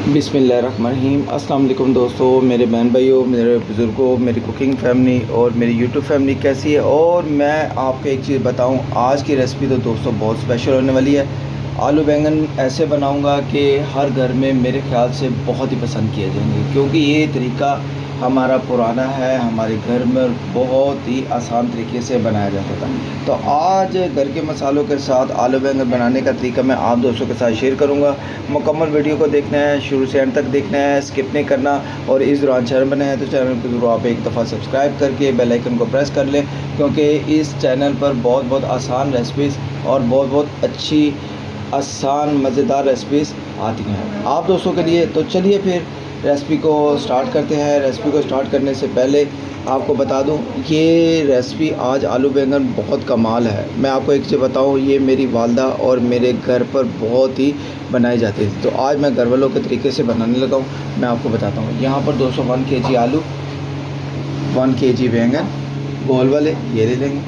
बिस्मिल्लाहिर्रहमानिर्रहीम। अस्सलाम वालेकुम दोस्तों, मेरे बहन भाइयों, मेरे बुज़ुर्गों, मेरी कुकिंग फैमिली और मेरी यूट्यूब फैमिली कैसी है। और मैं आपको एक चीज़ बताऊं, आज की रेसिपी तो दोस्तों बहुत स्पेशल होने वाली है। आलू बैंगन ऐसे बनाऊंगा कि हर घर में मेरे ख्याल से बहुत ही पसंद किए जाएंगे, क्योंकि ये तरीका हमारा पुराना है, हमारे घर में बहुत ही आसान तरीके से बनाया जाता था। तो आज घर के मसालों के साथ आलू बैंगन बनाने का तरीका मैं आप दोस्तों के साथ शेयर करूंगा। मुकम्मल वीडियो को देखना है, शुरू से एंड तक देखना है, स्किप नहीं करना। और इस दौरान चैनल बना है तो चैनल को ज़रूर आप एक दफ़ा सब्सक्राइब करके बेल आइकन को प्रेस कर लें, क्योंकि इस चैनल पर बहुत बहुत आसान रेसिपीज़ और बहुत बहुत अच्छी आसान मज़ेदार रेसिपीज़ आती हैं आप दोस्तों के लिए। तो चलिए फिर रेसिपी को स्टार्ट करते हैं। रेसिपी को स्टार्ट करने से पहले आपको बता दूं, ये रेसिपी आज आलू बैंगन बहुत कमाल है। मैं आपको एक चीज़ बताऊं, ये मेरी वालदा और मेरे घर पर बहुत ही बनाई जाती थी, तो आज मैं घर वालों के तरीके से बनाने लगा हूं। मैं आपको बताता हूं। यहाँ पर 201 केजी आलू, 1 केजी बैंगन गोल वाले ये ले लेंगे,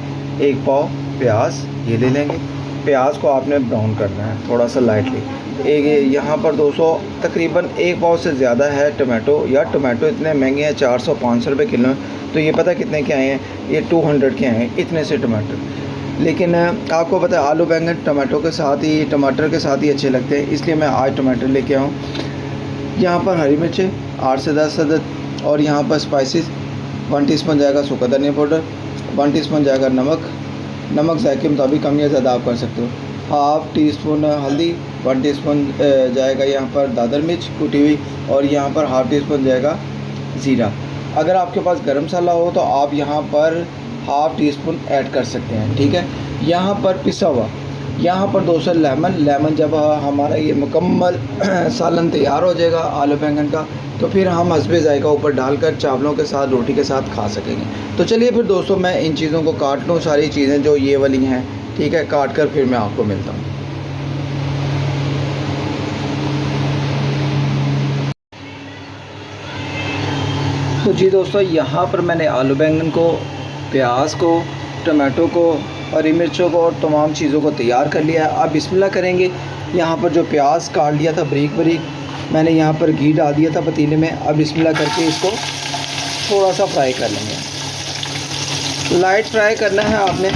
1 पाव प्याज ये ले लेंगे। प्याज को आपने ब्राउन करना है थोड़ा सा लाइटली। एक यहाँ पर 200 तकरीबन 1 पाव से ज़्यादा है टमाटो। या टमाटो इतने महंगे हैं, 400-500 रुपये किलो हैं। तो ये पता कितने के आए हैं, ये 200 के आए हैं इतने से टमाटर। लेकिन आपको पता है आलू बैंगन टमाटो के साथ ही, टमाटर के साथ ही अच्छे लगते हैं, इसलिए मैं आज टमाटर लेके आऊँ। यहाँ पर हरी मिर्चें 8 से 10 अदद। और यहाँ पर स्पाइसेस 1 टीस्पून जाएगा सूखा धनिया पाउडर, 1 टीस्पून जाएगा नमक जायके के मुताबिक कम या ज़्यादा आप कर सकते हो। हाफ़ टी स्पून हल्दी, 1 टीस्पून जाएगा यहाँ पर दादर मिर्च कुटी हुई, और यहाँ पर हाफ़ टी स्पून जाएगा ज़ीरा। अगर आपके पास गरम मसाला हो तो आप यहाँ पर हाफ़ टी स्पून ऐड कर सकते हैं, ठीक है। यहाँ पर पिसा हुआ, यहाँ पर 200 लेमन जब हमारा ये मुकम्मल सालन तैयार हो जाएगा आलू बैंगन का, तो फिर हम हस्बे ज़ायक़ा ऊपर डालकर चावलों के साथ, रोटी के साथ खा सकेंगे। तो चलिए फिर दोस्तों, मैं इन चीज़ों को काट लूँ, सारी चीज़ें जो ये वाली हैं, ठीक है, काट कर फिर मैं आपको मिलता हूँ। तो जी दोस्तों, यहाँ पर मैंने आलू बैंगन को, प्याज को, टमाटो को, हरी मिर्चों को और तमाम चीज़ों को तैयार कर लिया है। अब बिस्मिल्लाह करेंगे। यहाँ पर जो प्याज काट लिया था बारीक बारीक, मैंने यहाँ पर घी डाल दिया था पतीले में। अब बिस्मिल्लाह करके इसको थोड़ा सा फ्राई कर लेंगे। लाइट फ्राई करना है आपने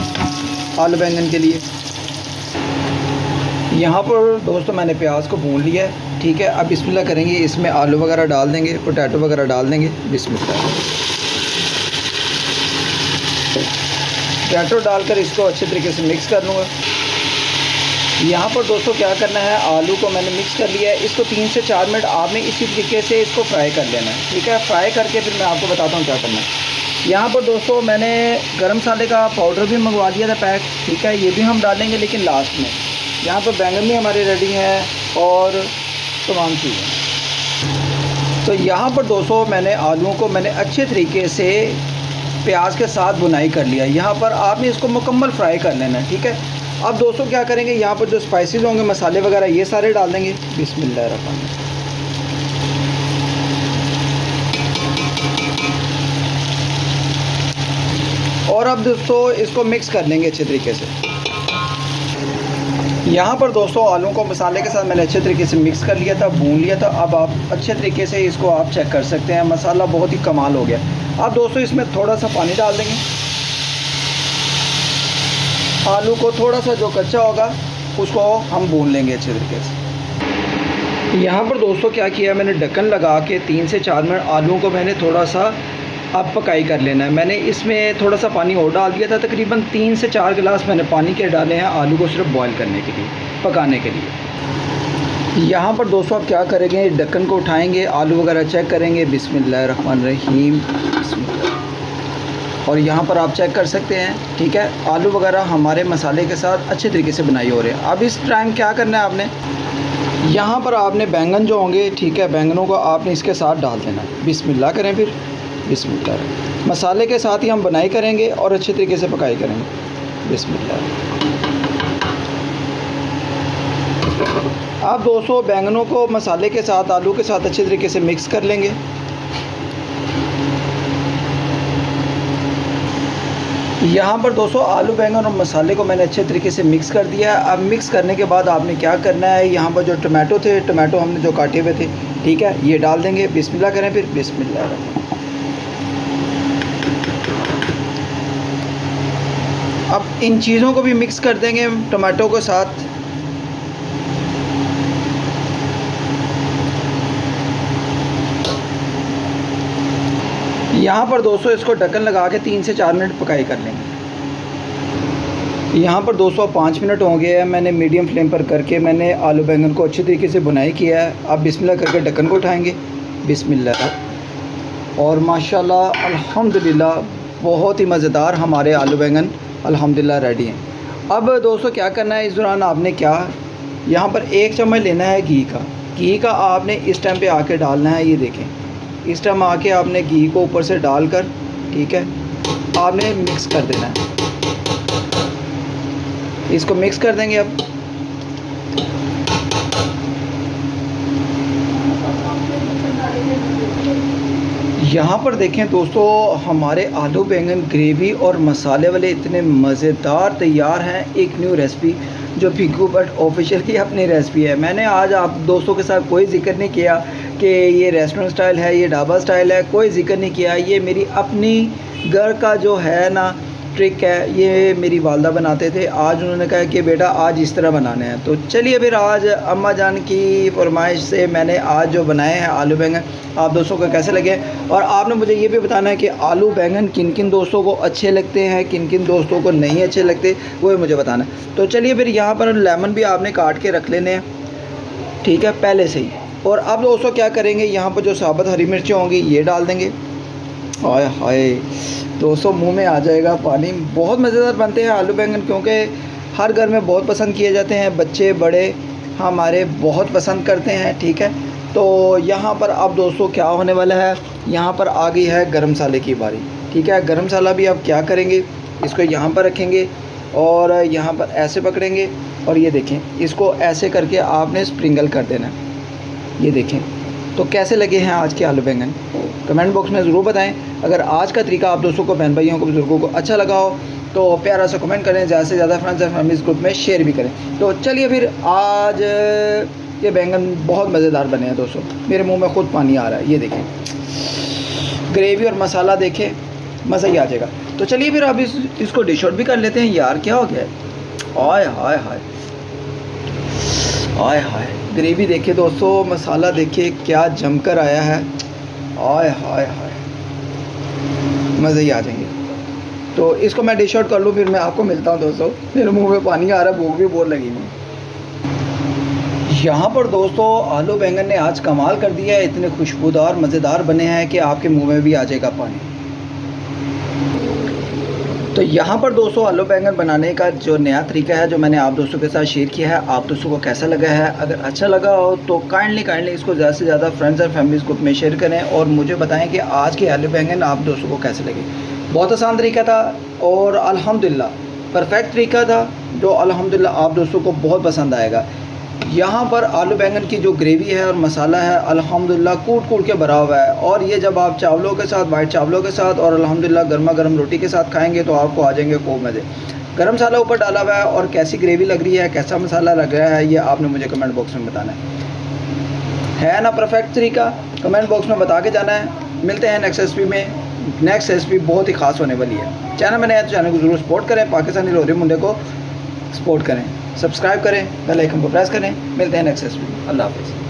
आलू बैंगन के लिए। यहाँ पर दोस्तों मैंने प्याज को भून लिया है, ठीक है। अब बिस्मिल्लाह करेंगे, इसमें आलू वगैरह डाल देंगे, पोटैटो वगैरह डाल देंगे। बिस्मिल्लाह। पोटैटो डालकर इसको अच्छे तरीके से मिक्स कर लूँगा। यहाँ पर दोस्तों क्या करना है, आलू को मैंने मिक्स कर लिया है, इसको 3 से 4 मिनट आपने इसी तरीके से इसको फ्राई कर लेना है, ठीक है। फ्राई करके फिर मैं आपको बताता हूँ क्या करना है। यहाँ पर दोस्तों मैंने गरम मसाले का पाउडर भी मंगवा दिया था पैक, ठीक है, ये भी हम डालेंगे लेकिन लास्ट में। यहाँ पर बैंगन भी हमारे रेडी हैं और तमाम चीज़ें। तो यहाँ पर दोस्तों मैंने आलूओं को मैंने अच्छे तरीके से प्याज के साथ बुनाई कर लिया। यहाँ पर आपने इसको मुकम्मल फ्राई कर लेना है, ठीक है। अब दोस्तों क्या करेंगे, यहाँ पर जो स्पाइसेस होंगे, मसाले वगैरह, ये सारे डाल देंगे। बिस्मिल्लाहिर्रहमानिर्रहीम। और अब दोस्तों इसको मिक्स कर लेंगे अच्छे तरीके से। यहाँ पर दोस्तों आलू को मसाले के साथ मैंने अच्छे तरीके से मिक्स कर लिया था, भून लिया था। अब आप अच्छे तरीके से इसको आप चेक कर सकते हैं, मसाला बहुत ही कमाल हो गया। अब दोस्तों इसमें थोड़ा सा पानी डाल देंगे। आलू को थोड़ा सा जो कच्चा होगा उसको हम भून लेंगे अच्छे तरीके से। यहाँ पर दोस्तों क्या किया, मैंने ढक्कन लगा के 3 से 4 मिनट आलूओं को मैंने थोड़ा सा अब पकाई कर लेना है। मैंने इसमें थोड़ा सा पानी और डाल दिया था, तकरीबन 3 से 4 गिलास मैंने पानी के डाले हैं आलू को सिर्फ बॉईल करने के लिए, पकाने के लिए। यहाँ पर दोस्तों आप क्या करेंगे, ढक्कन को उठाएंगे, आलू वगैरह चेक करेंगे। बिस्मिल्लाहिर्रहमानिर्रहीम, बिस्मिल्लाह। और यहाँ पर आप चेक कर सकते हैं, ठीक है, आलू वगैरह हमारे मसाले के साथ अच्छे तरीके से बनाई हो रहे हैं। अब इस टाइम क्या करना है आपने, यहाँ पर आपने बैंगन जो होंगे, ठीक है, बैंगनों को आपने इसके साथ डाल देना है। बिस्मिल्लाह करें फिर, बिस्मिल्लाह। मसाले के साथ ही हम बनाई करेंगे और अच्छे तरीके से पकाई करेंगे। बिस्मिल्लाह। अब दोस्तों बैंगनों को मसाले के साथ, आलू के साथ अच्छे तरीके से मिक्स कर लेंगे। यहाँ पर दोस्तों आलू बैंगन और मसाले को मैंने अच्छे तरीके से मिक्स कर दिया है। अब मिक्स करने के बाद आपने क्या करना है, यहाँ पर जो टमाटो थे, टमाटो हमने जो काटे हुए थे, ठीक है, ये डाल देंगे। बिस्मिल्लाह करें, फिर बिस्मिल्लाह। अब इन चीज़ों को भी मिक्स कर देंगे टमाटो के साथ। यहाँ पर दोस्तों इसको ढक्कन लगा के 3 से 4 मिनट पकाई कर लेंगे। यहाँ पर दोस्तों 5 मिनट हो गए हैं, मैंने मीडियम फ्लेम पर करके मैंने आलू बैंगन को अच्छी तरीके से बुनाई किया है। अब बिस्मिल्लाह करके ढक्कन को उठाएंगे, बिस्मिल्लाह। और माशाल्लाह अल्हम्दुलिल्लाह बहुत ही मज़ेदार हमारे आलू बैंगन अल्हम्दुलिल्लाह रेडी हैं। अब दोस्तों क्या करना है, इस दौरान आपने क्या, यहाँ पर 1 चम्मच लेना है घी का आपने इस टाइम पे आके डालना है। ये देखें, इस टाइम आके आपने घी को ऊपर से डालकर, ठीक है, आपने मिक्स कर देना है। इसको मिक्स कर देंगे। अब यहाँ पर देखें दोस्तों, हमारे आलू बैंगन ग्रेवी और मसाले वाले इतने मज़ेदार तैयार हैं। एक न्यू रेसिपी जो पिंकू भट्ट ऑफिशियल की अपनी रेसिपी है। मैंने आज आप दोस्तों के साथ कोई जिक्र नहीं किया कि ये रेस्टोरेंट स्टाइल है, ये ढाबा स्टाइल है, कोई जिक्र नहीं किया। ये मेरी अपनी घर का जो है ना ट्रिक है, ये मेरी वालदा बनाते थे। आज उन्होंने कहा कि बेटा आज इस तरह बनाने हैं, तो चलिए फिर आज अम्मा जान की फरमाइश से मैंने आज जो बनाए हैं आलू बैंगन, आप दोस्तों को कैसे लगे। और आपने मुझे ये भी बताना है कि आलू बैंगन किन किन दोस्तों को अच्छे लगते हैं, किन किन दोस्तों को नहीं अच्छे लगते, वो भी मुझे बताना है। तो चलिए फिर यहाँ पर लेमन भी आपने काट के रख लेने हैं, ठीक है, पहले से ही। और अब दोस्तों क्या करेंगे, यहाँ पर जो साबुत हरी मिर्चें होंगी ये डाल देंगे। हाय हाय दोस्तों, मुंह में आ जाएगा पानी। बहुत मज़ेदार बनते हैं आलू बैंगन, क्योंकि हर घर में बहुत पसंद किए जाते हैं, बच्चे बड़े हमारे बहुत पसंद करते हैं, ठीक है। तो यहाँ पर अब दोस्तों क्या होने वाला है, यहाँ पर आ गई है गरम मसाले की बारी, ठीक है। गरम मसाला भी अब क्या करेंगे, इसको यहाँ पर रखेंगे और यहाँ पर ऐसे पकड़ेंगे और ये देखें, इसको ऐसे करके आपने स्प्रिंगल कर देना। ये देखें तो कैसे लगे हैं आज के आलू बैंगन, कमेंट बॉक्स में ज़रूर बताएं। अगर आज का तरीका आप दोस्तों को, बहन भाइयों को, बुज़ुर्गों को अच्छा लगा हो तो प्यारा सा कमेंट करें, ज़्यादा से ज़्यादा फ्रेंड्स एंड फैमिलीज़ ग्रुप में शेयर भी करें। तो चलिए फिर आज ये बैंगन बहुत मज़ेदार बने हैं दोस्तों, मेरे मुंह में ख़ुद पानी आ रहा है। ये देखें ग्रेवी और मसाला देखें, मज़ा ही आ जाएगा। तो चलिए फिर अब इसको डिश आउट भी कर लेते हैं। यार क्या हो गया, आय हाय हाय आय हाय, ग्रेवी देखिए दोस्तों, मसाला देखिए क्या जमकर आया है। आय हाय हाय, मज़े ही आ जाएंगे। तो इसको मैं डिश आउट कर लूँ, फिर मैं आपको मिलता हूँ दोस्तों। मेरे मुंह में पानी आ रहा है, भूख भी बहुत लगी हुई। यहाँ पर दोस्तों आलू बैंगन ने आज कमाल कर दिया है, इतने खुशबूदार मज़ेदार बने हैं कि आपके मुंह में भी आ जाएगा पानी। तो यहाँ पर दोस्तों आलू बैंगन बनाने का जो नया तरीका है, जो मैंने आप दोस्तों के साथ शेयर किया है, आप दोस्तों को कैसा लगा है। अगर अच्छा लगा हो तो काइंडली इसको ज़्यादा से ज़्यादा फ्रेंड्स और फैमिलीज़ ग्रुप में शेयर करें और मुझे बताएं कि आज के आलू बैंगन आप दोस्तों को कैसे लगे। बहुत आसान तरीका था और अल्हम्दुलिल्लाह परफेक्ट तरीका था, जो अल्हम्दुलिल्लाह आप दोस्तों को बहुत पसंद आएगा। यहाँ पर आलू बैंगन की जो ग्रेवी है और मसाला है अल्हम्दुलिल्लाह कूट के भरा हुआ है। और ये जब आप चावलों के साथ, वाइट चावलों के साथ और अल्हम्दुलिल्लाह गर्मा गर्म रोटी के साथ खाएंगे तो आपको आ जाएंगे खूब मज़े। गरम मसाला ऊपर डाला हुआ है और कैसी ग्रेवी लग रही है, कैसा मसाला लग रहा है, ये आपने मुझे कमेंट बॉक्स में बताना है ना परफेक्ट तरीका, कमेंट बॉक्स में बता के जाना है। मिलते हैं नेक्स्ट रेसिपी में। नेक्स्ट रेसिपी बहुत ही ख़ास होने वाली है। चैनल में नया तो चैनल को ज़रूर सपोर्ट करें, पाकिस्तानी लोहरी मुंडे को सपोर्ट करें, सब्सक्राइब करें, बेल आइकन को प्रेस करें। मिलते हैं नेक्स्ट रेसिपी में। अल्लाह हाफ़िज़।